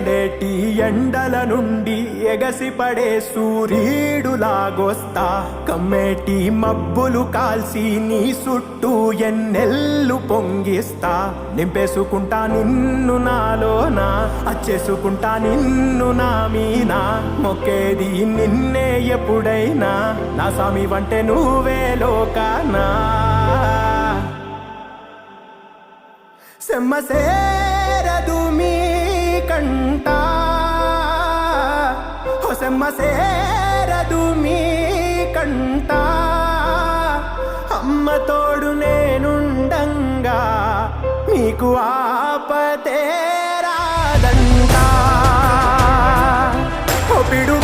మండేటి ఎండల నుండి ఎగసిపడే సూర్యుడులాగొస్తా కమ్మేటి మబ్బులు కాల్చి నీ చుట్టూ ఎన్నెల్లు పొంగిస్తా నింపేసుకుంటా నిన్ను నాలోనా అచ్చేసుకుంటా నిన్ను నా మీనా మొక్కేది నిన్నే ఎప్పుడైనా నా స్వామి వంటే నువ్వే లోకానా సెమ్మసేరదు మీ కంట సెమ్మసేరదు మీ కంట అమ్మ తోడు నేనుండంగా మీకు ఆపతే రాదంట పిడు